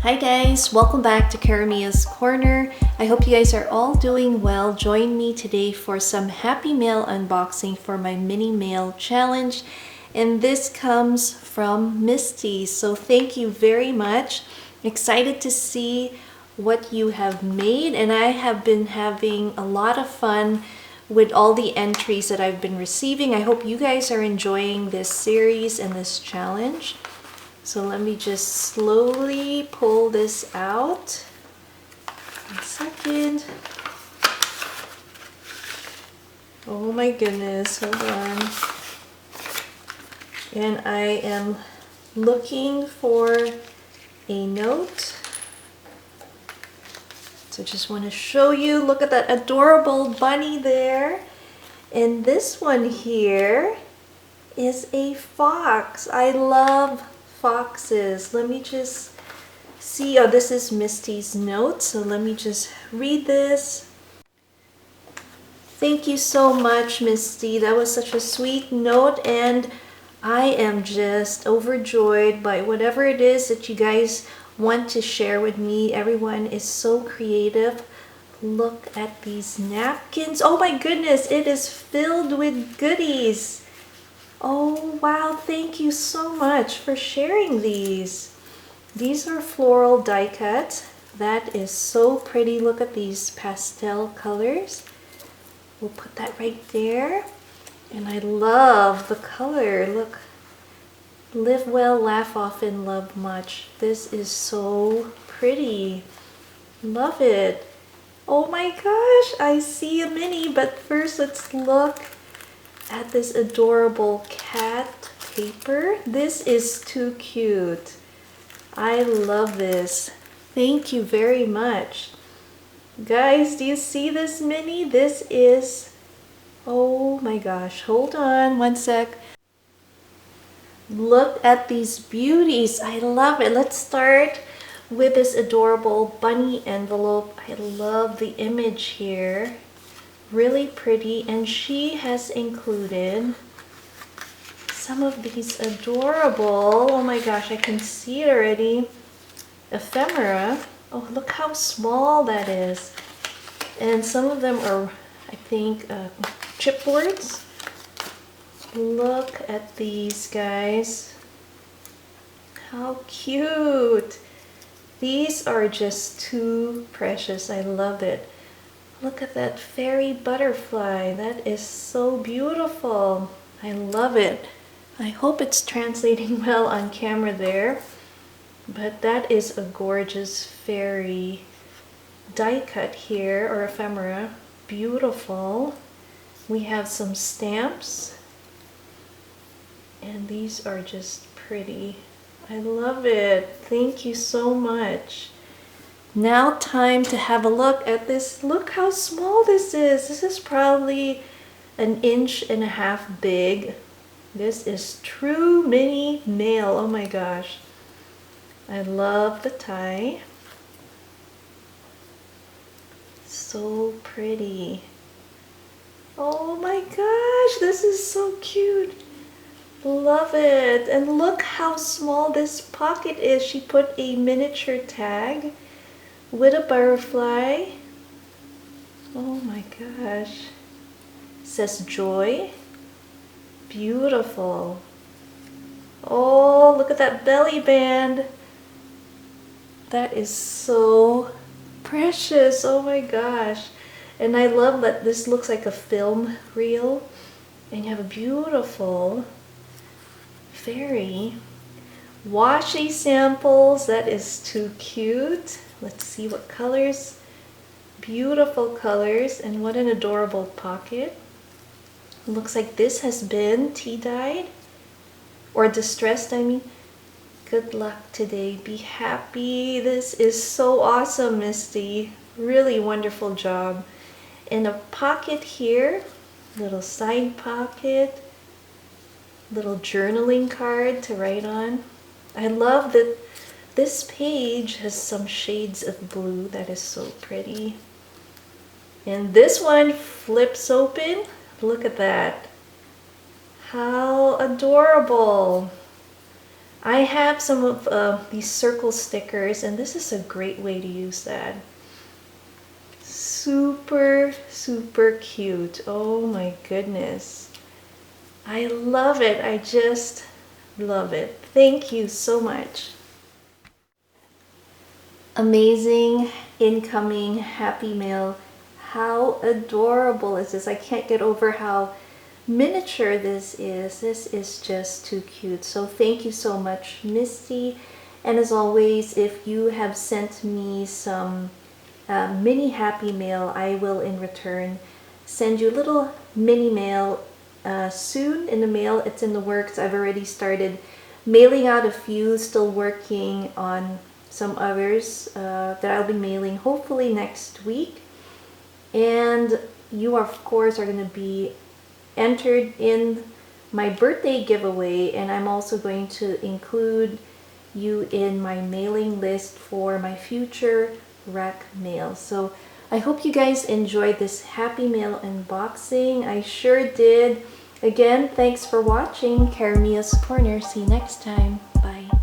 Hi guys, welcome back to Karamia's Corner. I hope you guys are all doing well. Join me today for some Happy Mail unboxing for my mini mail challenge. And this comes from Misty. So thank you very much. Excited to see what you have made, and I have been having a lot of fun with all the entries that I've been receiving. I hope you guys are enjoying this series and this challenge. So let me just slowly pull this out. 1 second. Oh my goodness, hold on. And I am looking for a note. So just want to show you, look at that adorable bunny there. And this one here is a fox. I love foxes. Let me just see. Oh, this is Misty's note. So let me just read this. Thank you so much, Misty. That was such a sweet note, and I am just overjoyed by whatever it is that you guys want to share with me. Everyone is so creative. Look at these napkins. Oh my goodness, it is filled with goodies. Oh wow, thank you so much for sharing these. These are floral die cut. That is so pretty. Look at these pastel colors. We'll put that right there. And I love the color. Look. Live well, laugh often, love much. This is so pretty. Love it. Oh my gosh, I see a mini, but first let's look at this adorable cat paper. This is too cute. I love this. Thank you very much. Guys, do you see this mini? This is, oh my gosh, hold on 1 sec. Look at these beauties. I love it. Let's start with this adorable bunny envelope. I love the image here. Really pretty, and she has included some of these adorable, oh my gosh, I can see it already, ephemera. Oh, look how small that is. And some of them are, I think, chipboards. Look at these guys. How cute. These are just too precious. I love it. Look at that fairy butterfly. That is so beautiful. I love it. I hope it's translating well on camera there. But that is a gorgeous fairy die cut here, or ephemera. Beautiful. We have some stamps. And these are just pretty. I love it. Thank you so much. Now time to have a look at this. Look how small this is. This is probably 1.5 inches big. This is true mini mail. Oh my gosh. I love the tie. So pretty. Oh my gosh, this is so cute. Love it. And look how small this pocket is. She put a miniature tag with a butterfly. Oh my gosh. It says joy. Beautiful. Oh, look at that belly band. That is so precious. Oh my gosh. And I love that this looks like a film reel. And you have a beautiful fairy. Washi samples. That is too cute. Let's see what colors. Beautiful colors, and what an adorable pocket. Looks like this has been tea-dyed or distressed, I mean. Good luck today. Be happy. This is so awesome, Misty. Really wonderful job. And a pocket here, little side pocket, little journaling card to write on. I love that this page has some shades of blue. That is so pretty. And this one flips open. Look at that. How adorable. I have some of these circle stickers, and this is a great way to use that. Super, super cute. Oh my goodness. I love it. I just love it. Thank you so much. Amazing incoming Happy Mail. How adorable is this? I can't get over how miniature this is. This is just too cute. So thank you so much, Misty. And as always, if you have sent me some mini Happy Mail, I will in return send you a little mini mail soon in the mail. It's in the works. I've already started mailing out a few, still working on some others that I'll be mailing hopefully next week. And you of course are going to be entered in my birthday giveaway, and I'm also going to include you in my mailing list for my future rec mail. So I hope you guys enjoyed this Happy Mail unboxing. I sure did. Again, thanks for watching Caramia's Corner. See you next time. Bye.